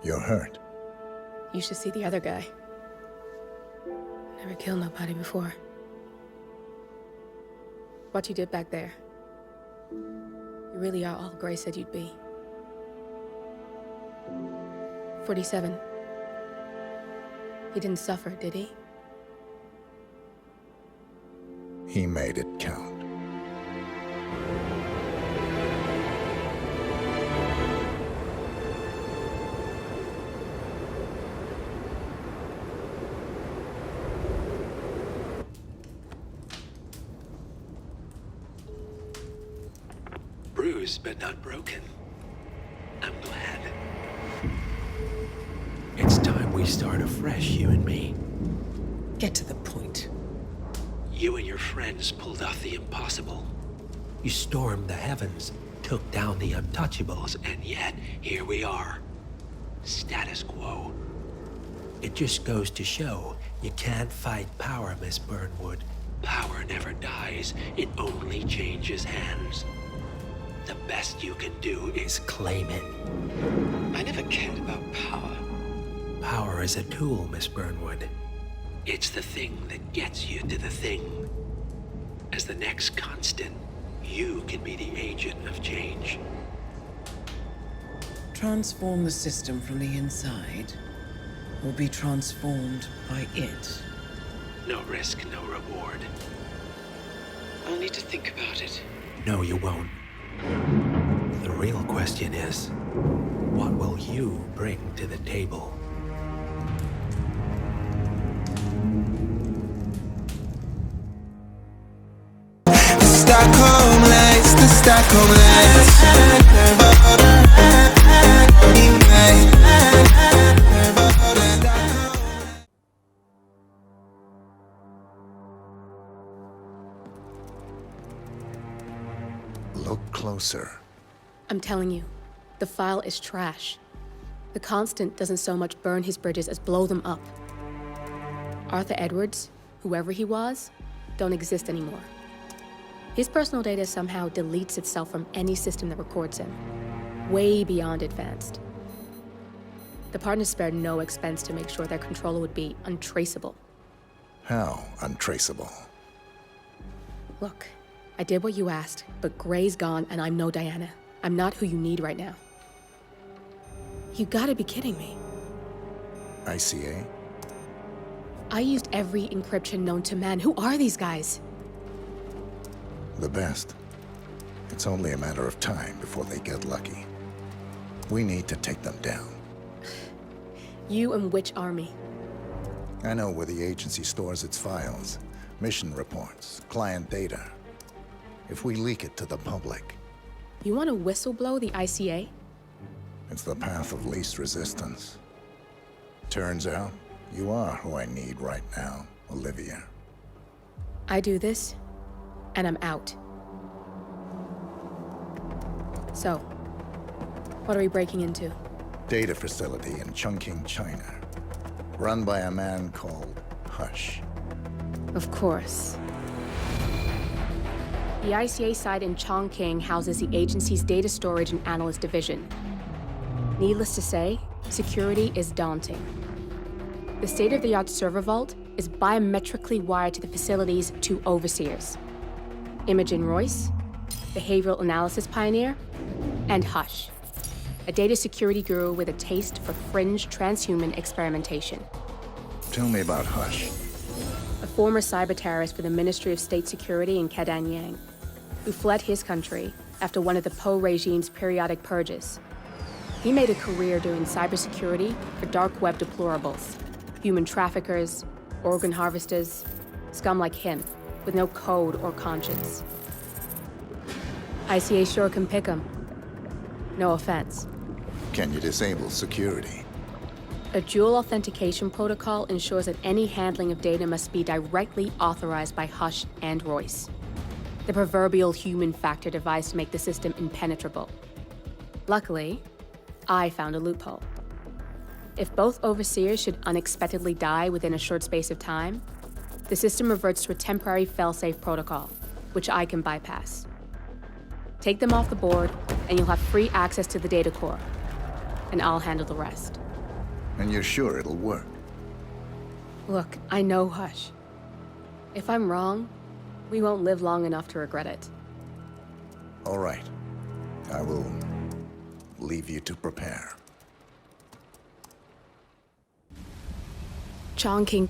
You're hurt. You should see the other guy. Never killed nobody before. What you did back there. You really are all Gray said you'd be. 47. He didn't suffer, did he? He made it count. Bruised but not broken. I'm glad. It's time we start afresh, you and me. Get to the point. You and your friends pulled off the impossible. You stormed the heavens, took down the untouchables, and yet here we are. Status quo. It just goes to show you can't fight power, Miss Burnwood. Power never dies, it only changes hands. The best you can do is claim it. I never cared about power. Power is a tool, Miss Burnwood. It's the thing that gets you to the thing. As the next constant, you can be the agent of change. Transform the system from the inside, or be transformed by it. No risk, no reward. I'll need to think about it. No, you won't. The real question is, what will you bring to the table? The Stockholm lights. Look closer. I'm telling you, the file is trash. The Constant doesn't so much burn his bridges as blow them up. Arthur Edwards, whoever he was, don't exist anymore. His personal data somehow deletes itself from any system that records him, way beyond advanced. The partners spared no expense to make sure their controller would be untraceable. How untraceable? Look, I did what you asked, but Gray's gone and I'm no Diana. I'm not who you need right now. You gotta be kidding me. ICA? I used every encryption known to man. Who are these guys? The best. It's only a matter of time before they get lucky. We need to take them down. You and which army? I know where the agency stores its files, mission reports, client data. If we leak it to the public... You want to whistleblow the ICA? It's the path of least resistance. Turns out, you are who I need right now, Olivia. I do this, and I'm out. So, what are we breaking into? Data facility in Chongqing, China. Run by a man called Hush. Of course. The ICA site in Chongqing houses the agency's data storage and analyst division. Needless to say, security is daunting. The state-of-the-art server vault is biometrically wired to the facility's two overseers. Imogen Royce, behavioral analysis pioneer, and Hush, a data security guru with a taste for fringe transhuman experimentation. Tell me about Hush. A former cyber terrorist for the Ministry of State Security in Kedanyang, who fled his country after one of the Po regime's periodic purges. He made a career doing cybersecurity for dark web deplorables, human traffickers, organ harvesters, scum like him, with no code or conscience. ICA sure can pick 'em. No offense. Can you disable security? A dual authentication protocol ensures that any handling of data must be directly authorized by Hush and Royce, the proverbial human factor device to make the system impenetrable. Luckily, I found a loophole. If both overseers should unexpectedly die within a short space of time, the system reverts to a temporary fail-safe protocol, which I can bypass. Take them off the board, and you'll have free access to the data core, and I'll handle the rest. And you're sure it'll work? Look, I know Hush. If I'm wrong, we won't live long enough to regret it. All right. I will leave you to prepare. Chongqing.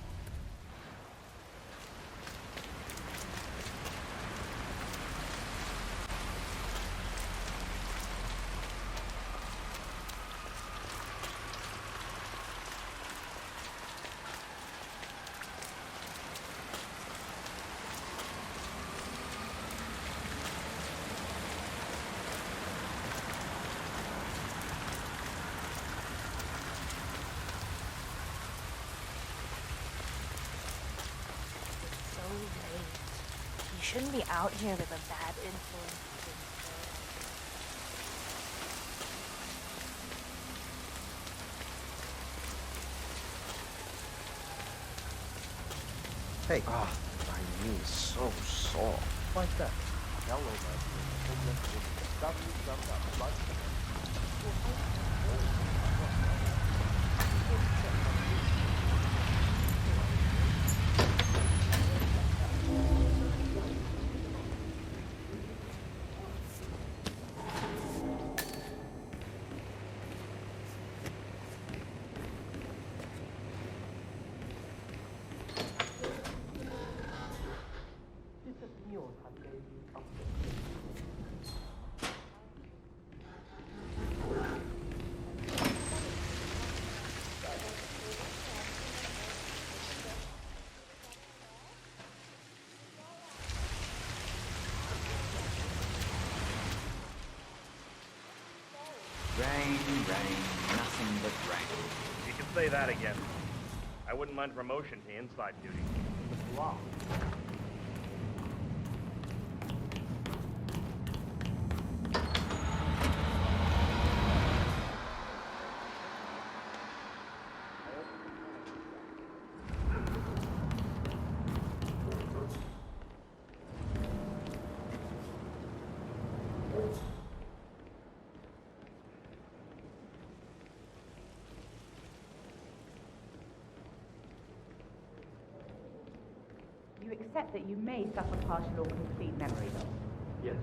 So late. You shouldn't be out here with a bad influence. Hey. Ah, my knee is so sore. Like that. Download my Rain, nothing but rain. You can say that again. I wouldn't mind promotion to inside duty. Wow. You accept that you may suffer partial or complete memory loss? Yes.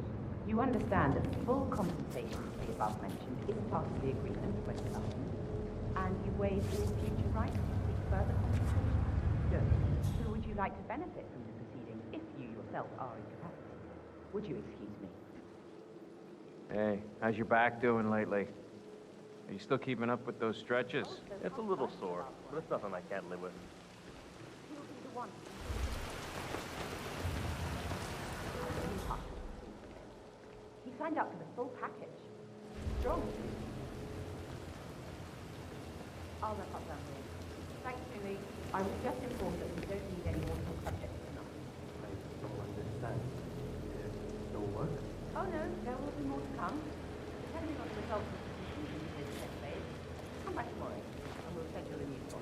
You understand that full compensation for the above mentioned is part of the agreement when done, and you waive all future rights to seek further compensation? Yes. Who would you like to benefit from the proceeding if you yourself are incapacitated? Would you excuse me? Hey, how's your back doing lately? Are you still keeping up with those stretches? It's a little sore, but it's nothing I can't live with. Who will be the one? He signed up for the full package. Strong. I'll wrap up down here. Thanks, Millie. I was just informed that we don't need any more subjects tonight. I don't understand. There's no work? Oh no, there will be more to come. Depending on the results of the proceedings in this next phase. Come back tomorrow, and we'll schedule a new slot.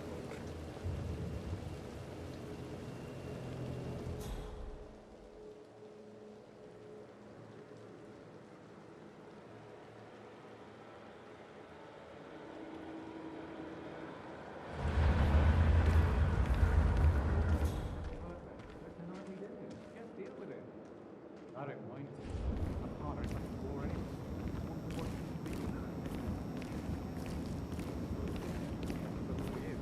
I don't mind. I'm harder than before anyway.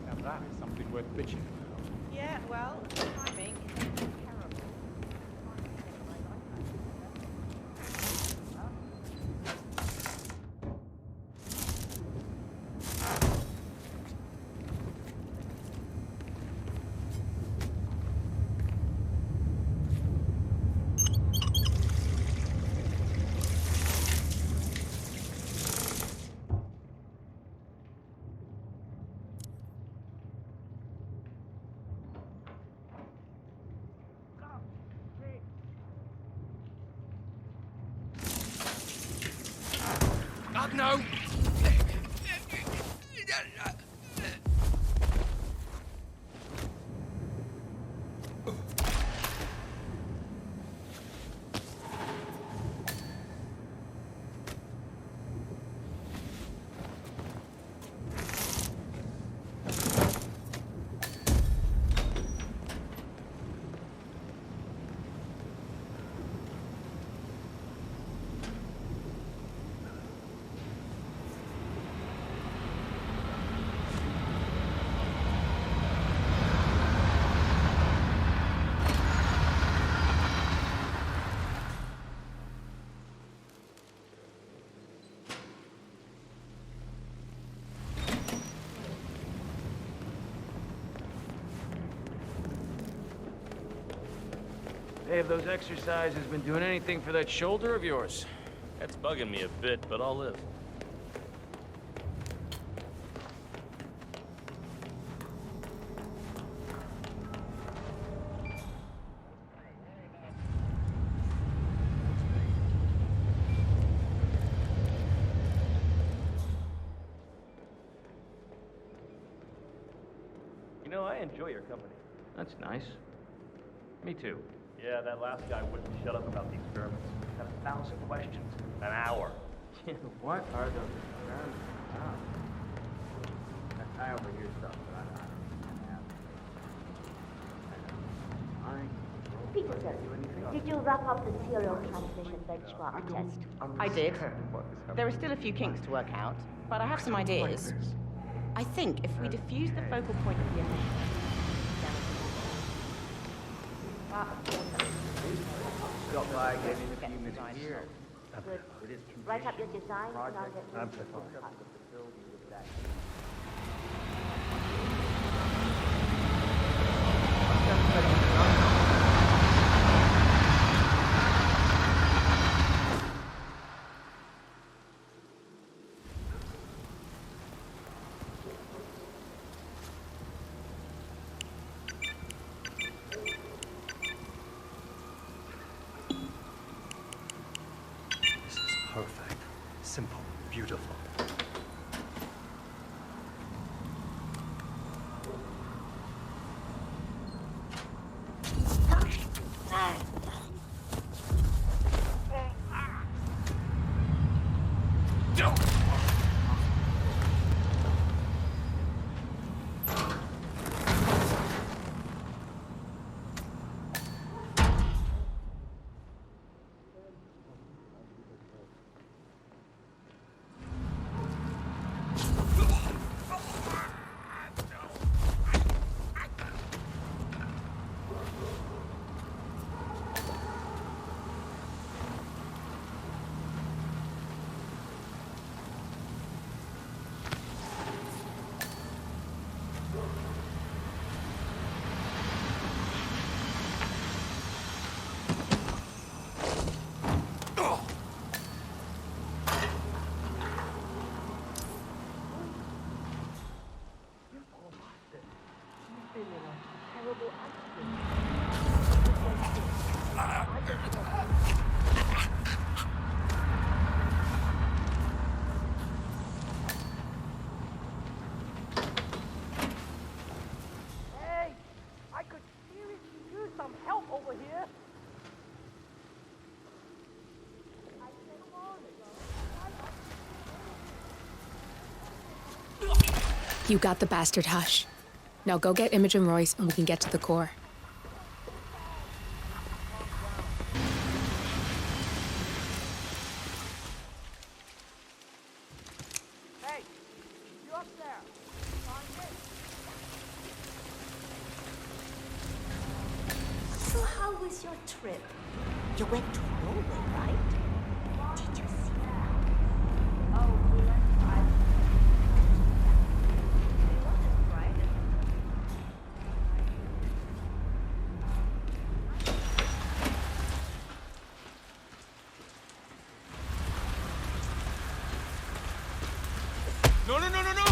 Now that is something worth bitching about. Yeah, well, timing is terrible. God, no! Hey, have those exercises been doing anything for that shoulder of yours? That's bugging me a bit, but I'll live. You know, I enjoy your company. That's nice. Me too. Yeah, that last guy wouldn't shut up about the experiments. Had 1,000 questions. An hour. What are those experiments? I overhear stuff, but I don't Peter, did you wrap up the serial transmission benchmark test? I did. There are still a few kinks to work out, but I have some ideas. I think if we diffuse the focal point of the emission... Stop by, get in a few minutes here. Good. Write up your design and I'll get I'm you Perfect. Simple. Beautiful. You got the bastard, Hush. Now go get Imogen Royce and we can get to the core. Hey, you up there? So how was your trip? You went to Norway, right? Did you see that? Oh, we went to Ireland. No, no, no, no, no!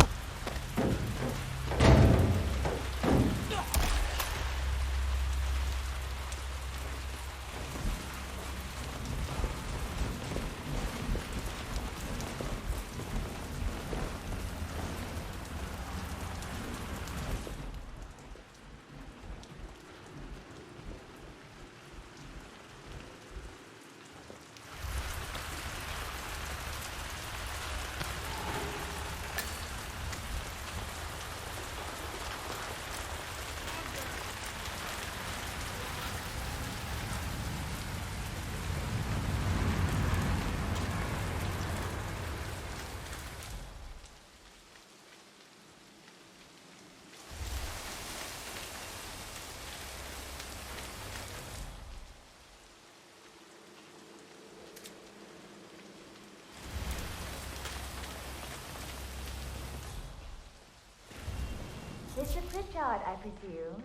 Mr. Pritchard, I presume.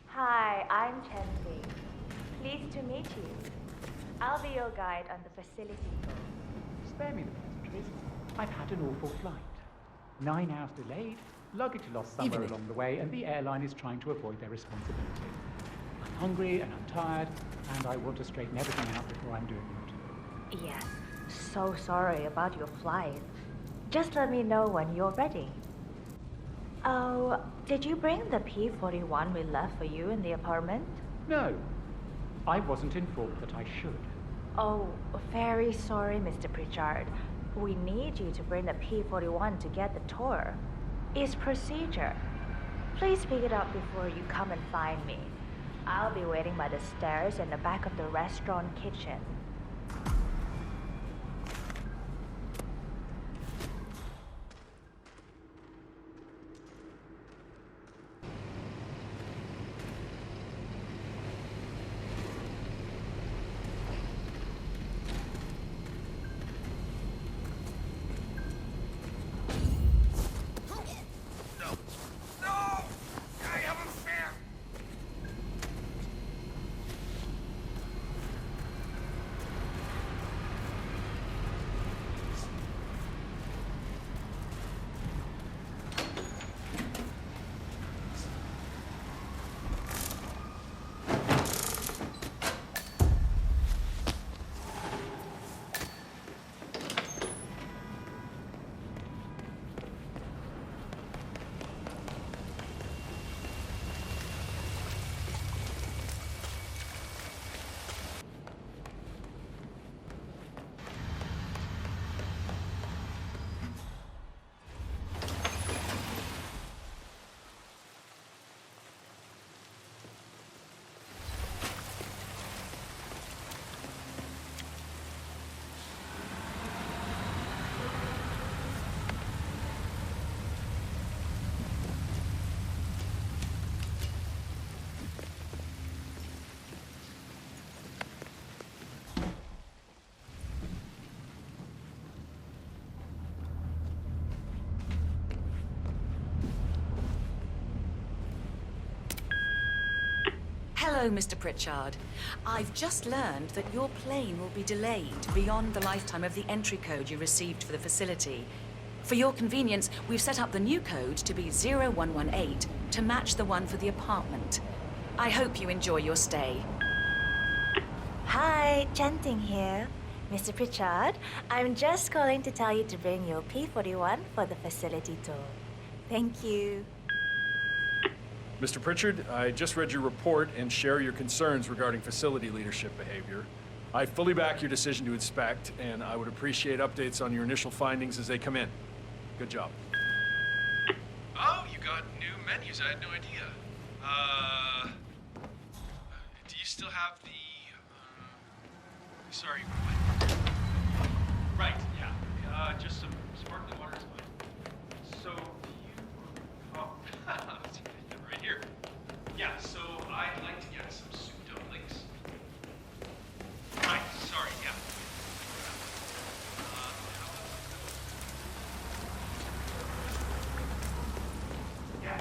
Hi, I'm Chongqing. Pleased to meet you. I'll be your guide on the facility tour. Spare me the pleasantries. I've had an awful flight. 9 hours delayed, luggage lost somewhere along the way, and the airline is trying to avoid their responsibility. I'm hungry and I'm tired, and I want to straighten everything out before I'm doing the tour. Yes, so sorry about your flight. Just let me know when you're ready. Oh, did you bring the P-41 we left for you in the apartment? No, I wasn't informed that I should. Oh, very sorry, Mr. Pritchard. We need you to bring the P-41 to get the tour. It's procedure. Please pick it up before you come and find me. I'll be waiting by the stairs in the back of the restaurant kitchen. Hello, Mr. Pritchard. I've just learned that your plane will be delayed beyond the lifetime of the entry code you received for the facility. For your convenience, we've set up the new code to be 0118 to match the one for the apartment. I hope you enjoy your stay. Hi, Chongqing here. Mr. Pritchard, I'm just calling to tell you to bring your P-41 for the facility tour. Thank you. Mr. Pritchard, I just read your report and share your concerns regarding facility leadership behavior. I fully back your decision to inspect, and I would appreciate updates on your initial findings as they come in. Good job. Oh, you got new menus. I had no idea. Do you still have the... Sorry, what? Right, yeah. Just some sparkling water is fine. So, you... Oh, right here. Yeah, so I'd like to get some soup dumplings. Right, sorry, yeah. Yeah,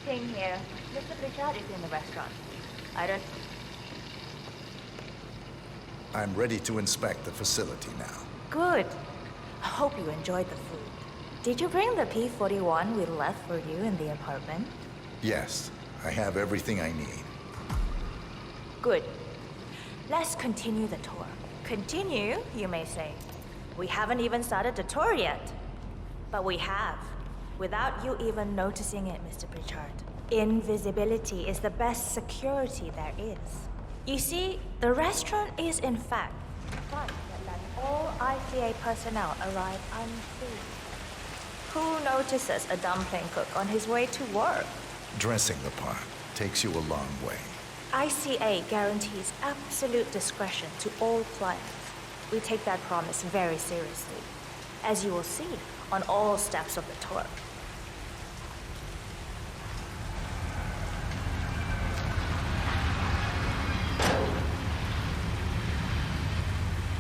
Ting here. Mr. Pritchard is in the restaurant. I'm ready to inspect the facility now. Good. I hope you enjoyed the food. Did you bring the P-41 we left for you in the apartment? Yes, I have everything I need. Good. Let's continue the tour. Continue, you may say. We haven't even started the tour yet. But we have, without you even noticing it, Mr. Pritchard. Invisibility is the best security there is. You see, the restaurant is in fact front that lets all ITA personnel arrive unseen. Who notices a dumpling cook on his way to work? Dressing the part takes you a long way. ICA guarantees absolute discretion to all clients. We take that promise very seriously, as you will see on all steps of the tour.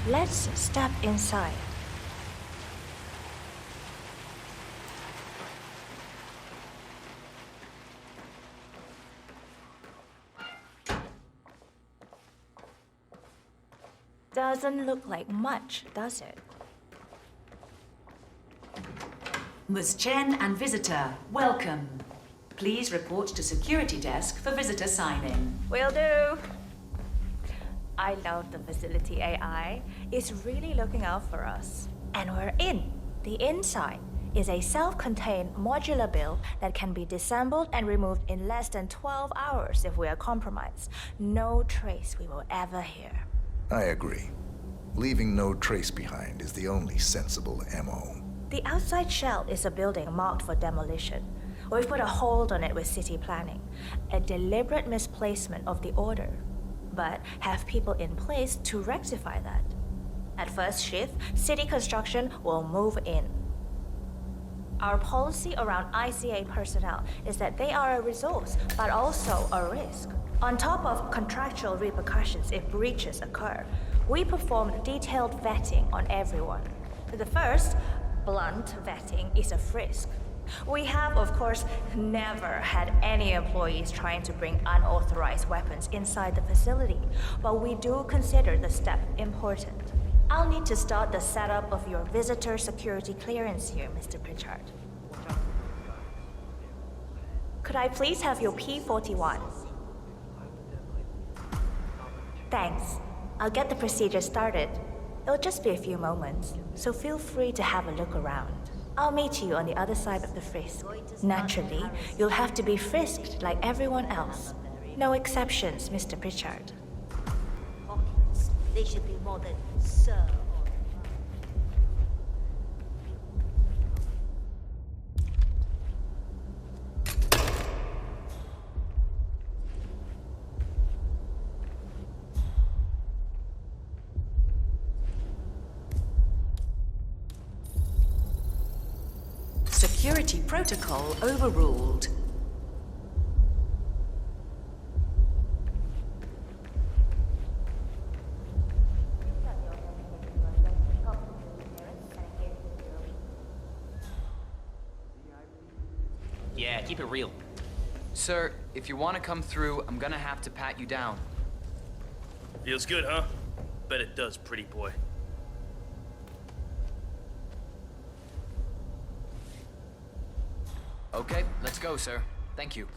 Let's step inside. Doesn't look like much, does it? Ms. Chen and visitor, welcome. Please report to security desk for visitor sign-in. Will do. I love the facility AI. It's really looking out for us. And we're in. The inside is a self-contained modular build that can be disassembled and removed in less than 12 hours if we are compromised. No trace we will ever hear. I agree. Leaving no trace behind is the only sensible MO. The outside shell is a building marked for demolition. We've put a hold on it with city planning. A deliberate misplacement of the order. But have people in place to rectify that. At first shift, city construction will move in. Our policy around ICA personnel is that they are a resource, but also a risk. On top of contractual repercussions if breaches occur, we perform detailed vetting on everyone. The first, blunt vetting, is a frisk. We have, of course, never had any employees trying to bring unauthorized weapons inside the facility, but we do consider the step important. I'll need to start the setup of your visitor security clearance here, Mr. Pritchard. Could I please have your P41? Thanks. I'll get the procedure started. It'll just be a few moments, so feel free to have a look around. I'll meet you on the other side of the frisk. Naturally, you'll have to be frisked like everyone else. No exceptions, Mr. Pritchard. They should be more than sir. Security protocol overruled. Yeah, keep it real. Sir, if you want to come through, I'm gonna have to pat you down. Feels good, huh? Bet it does, pretty boy. Okay, let's go, sir. Thank you.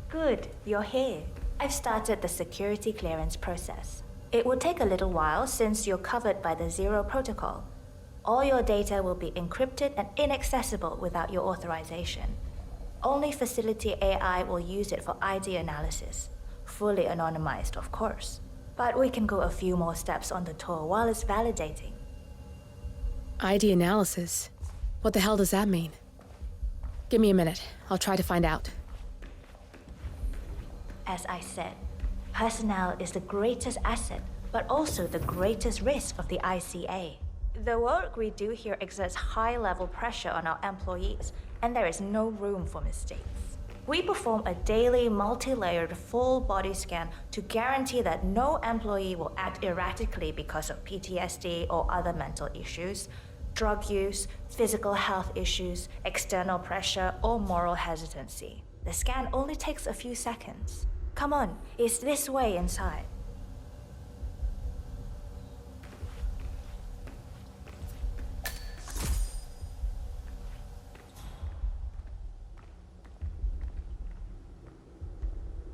Good, you're here. I've started the security clearance process. It will take a little while since you're covered by the Zero Protocol. All your data will be encrypted and inaccessible without your authorization. Only facility AI will use it for ID analysis. Fully anonymized, of course. But we can go a few more steps on the tour while it's validating. ID analysis? What the hell does that mean? Give me a minute. I'll try to find out. As I said, personnel is the greatest asset, but also the greatest risk of the ICA. The work we do here exerts high-level pressure on our employees, and there is no room for mistakes. We perform a daily, multi-layered, full-body scan to guarantee that no employee will act erratically because of PTSD or other mental issues, drug use, physical health issues, external pressure, or moral hesitancy. The scan only takes a few seconds. Come on, it's this way inside.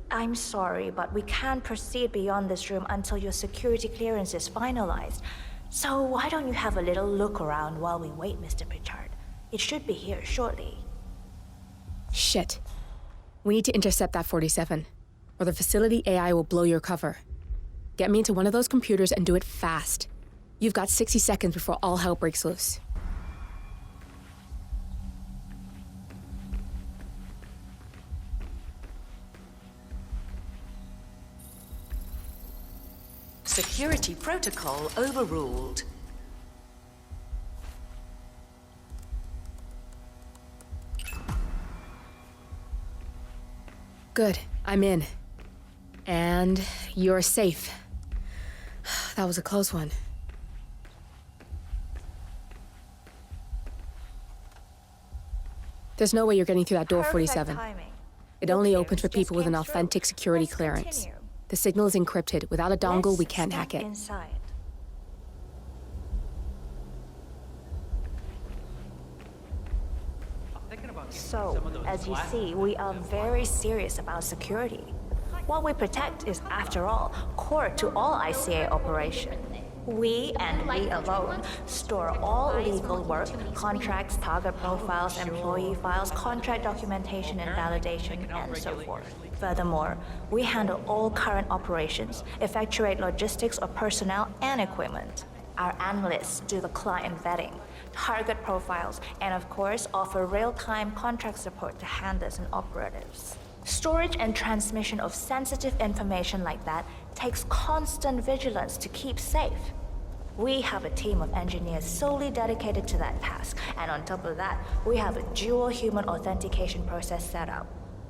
I'm sorry, but we can't proceed beyond this room until your security clearance is finalized. So why don't you have a little look around while we wait, Mr. Pritchard? It should be here shortly. Shit. We need to intercept that 47, or the facility AI will blow your cover. Get me into one of those computers and do it fast. You've got 60 seconds before all hell breaks loose. Security protocol overruled. Good, I'm in. And you're safe. That was a close one. There's no way you're getting through that door, Perfect 47. timing. It only Look, opens for clearance people with just an came authentic through. security Let's clearance. continue. The signal is encrypted. Without a dongle, we Let's can't step hack it. Inside. So, as you see, we are very serious about security. What we protect is, after all, core to all ICA operation. We, and we alone, store all legal work, contracts, target profiles, employee files, contract documentation and validation, and so forth. Furthermore, we handle all current operations, effectuate logistics of personnel and equipment. Our analysts do the client vetting, target profiles, and of course, offer real-time contract support to handlers and operatives. Storage and transmission of sensitive information like that takes constant vigilance to keep safe. We have a team of engineers solely dedicated to that task, and on top of that, we have a dual human authentication process set up.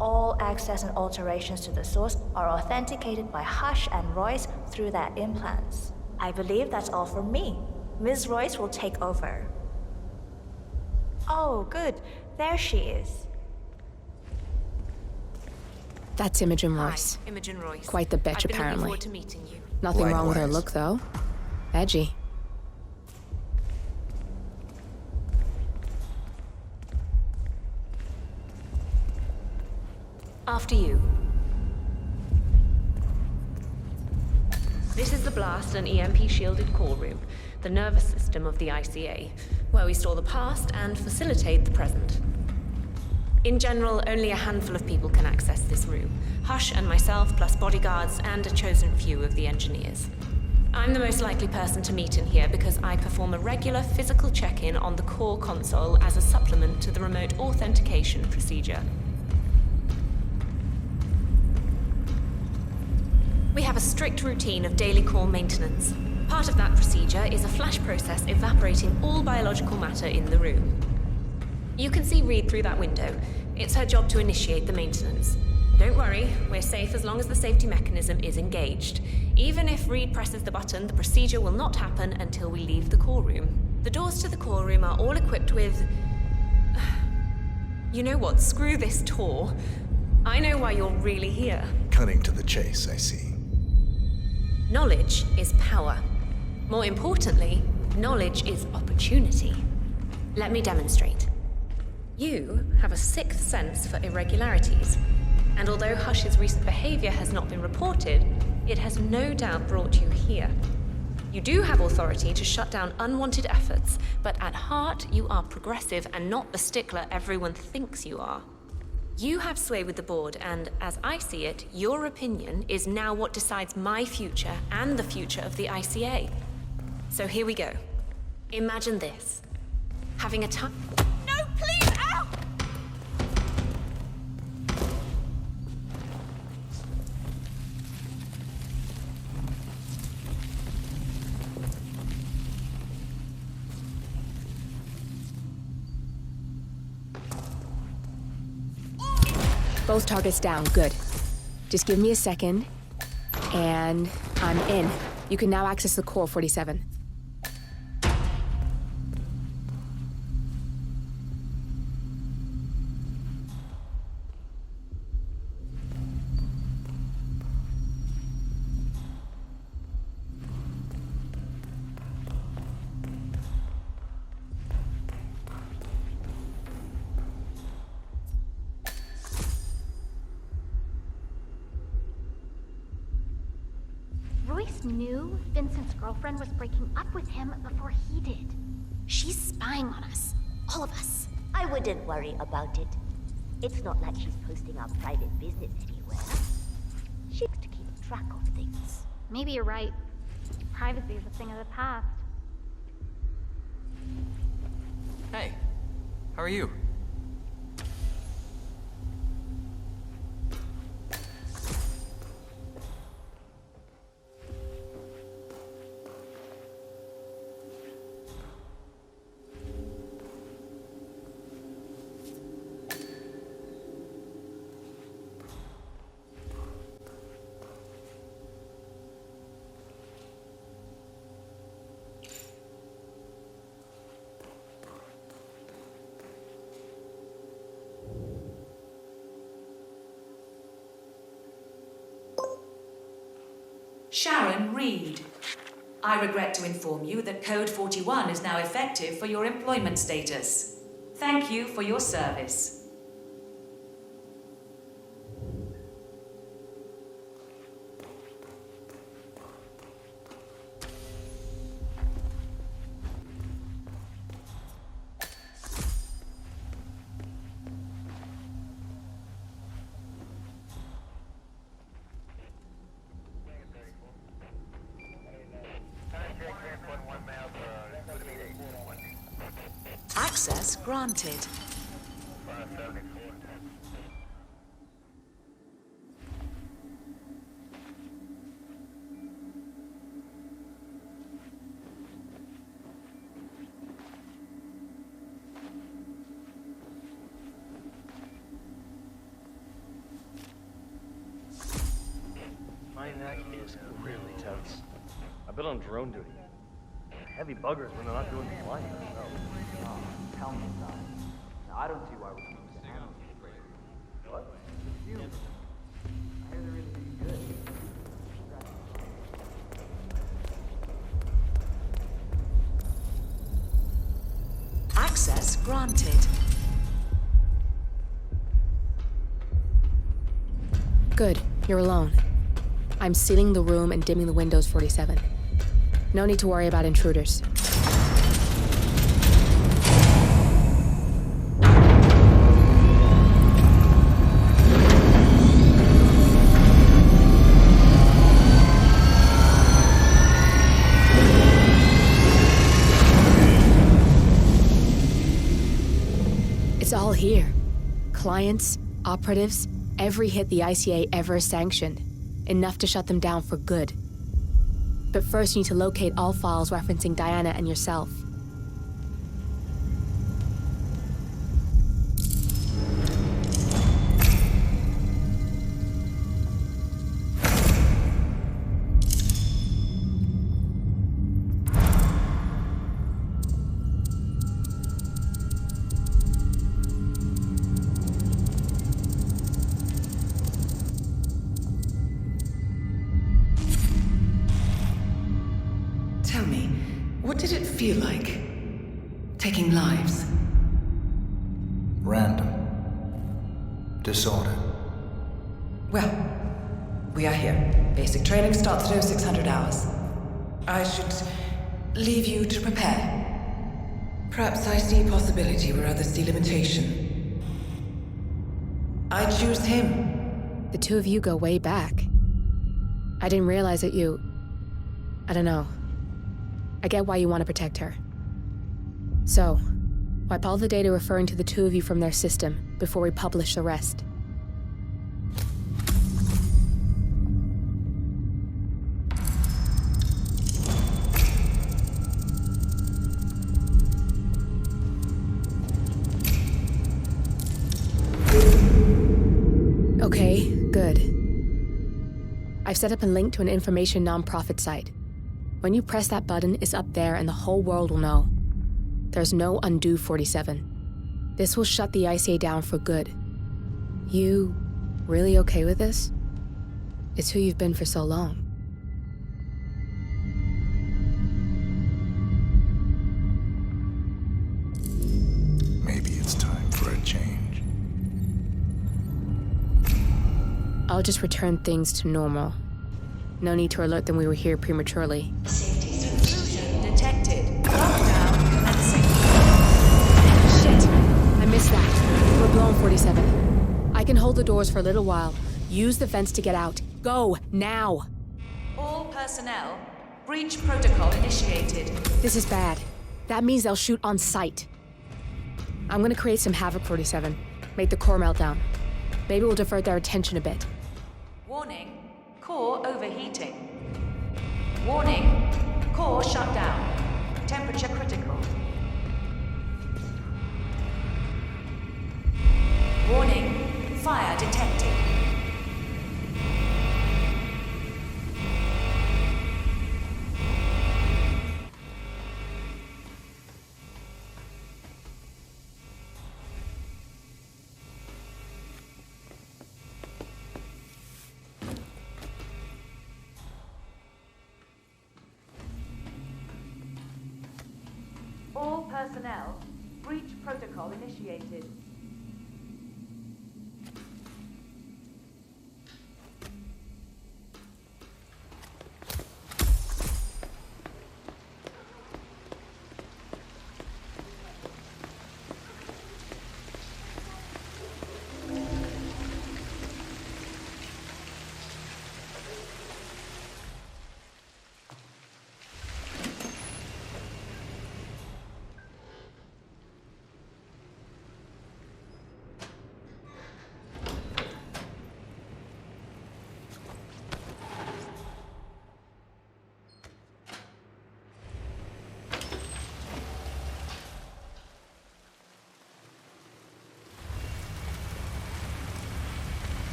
All access and alterations to the source are authenticated by Hush and Royce through their implants. I believe that's all from me. Ms. Royce will take over. Oh, good. There she is. That's Imogen Royce. Hi, Imogen Royce. Quite the bitch, I've been apparently. looking forward to meeting you. Nothing wrong with her Likewise. look, though. Edgy. After you. This is the blast and EMP-shielded call room, the nervous system of the ICA, where we store the past and facilitate the present. In general, only a handful of people can access this room. Hush and myself, plus bodyguards and a chosen few of the engineers. I'm the most likely person to meet in here because I perform a regular physical check-in on the core console as a supplement to the remote authentication procedure. We have a strict routine of daily core maintenance. Part of that procedure is a flash process evaporating all biological matter in the room. You can see Reed through that window. It's her job to initiate the maintenance. Don't worry, we're safe as long as the safety mechanism is engaged. Even if Reed presses the button, the procedure will not happen until we leave the core room. The doors to the core room are all equipped with... You know what? Screw this tour. I know why you're really here. Cutting to the chase, I see. Knowledge is power. More importantly, knowledge is opportunity. Let me demonstrate. You have a sixth sense for irregularities, and although Hush's recent behavior has not been reported, it has no doubt brought you here. You do have authority to shut down unwanted efforts, but at heart, you are progressive and not the stickler everyone thinks you are. You have sway with the board, and as I see it, your opinion is now what decides my future and the future of the ICA. So here we go. Imagine this. Having a time... No, please! Ow! Both targets down, good. Just give me a second, and I'm in. You can now access the core, 47. Royce knew Vincent's girlfriend was breaking up with him before he did. She's spying on us. All of us. I wouldn't worry about it. It's not like she's posting our private business anywhere. She likes to keep track of things. Maybe you're right. Privacy is a thing of the past. Hey, how are you? Sharon Reed. I regret to inform you that Code 41 is now effective for your employment status. Thank you for your service. Access granted. My neck is really tense. I've been on drone duty. Heavy buggers when they're not doing the flying themselves. Oh, tell me about it. Now, I don't see why we're supposed to handle it. What? You. I hear they're really good. Access granted. Good, you're alone. I'm sealing the room and dimming the windows, 47. No need to worry about intruders. It's all here. Clients, operatives, every hit the ICA ever sanctioned. Enough to shut them down for good. But first you need to locate all files referencing Diana and yourself. Tell me, what did it feel like? Taking lives? Random. Disorder. Well, we are here. Basic training starts at 0600 hours. I should leave you to prepare. Perhaps I see possibility where others see limitation. I choose him. The two of you go way back. I didn't realize that you... I don't know. I get why you want to protect her. So, wipe all the data referring to the two of you from their system before we publish the rest. Okay, good. I've set up a link to an information nonprofit site. When you press that button, it's up there and the whole world will know. There's no undo, 47. This will shut the ICA down for good. You really okay with this? It's who you've been for so long. Maybe it's time for a change. I'll just return things to normal. No need to alert them we were here prematurely. Safety intrusion detected. Lockdown commencing. Shit! I missed that. We're blown, 47. I can hold the doors for a little while. Use the vents to get out. Go, now! All personnel, breach protocol initiated. This is bad. That means they'll shoot on sight. I'm gonna create some havoc, 47. Make the core meltdown. Maybe we'll divert their attention a bit. Warning, core overheating. Warning, core shut down. Temperature critical. Warning, fire detected. All personnel, breach protocol initiated.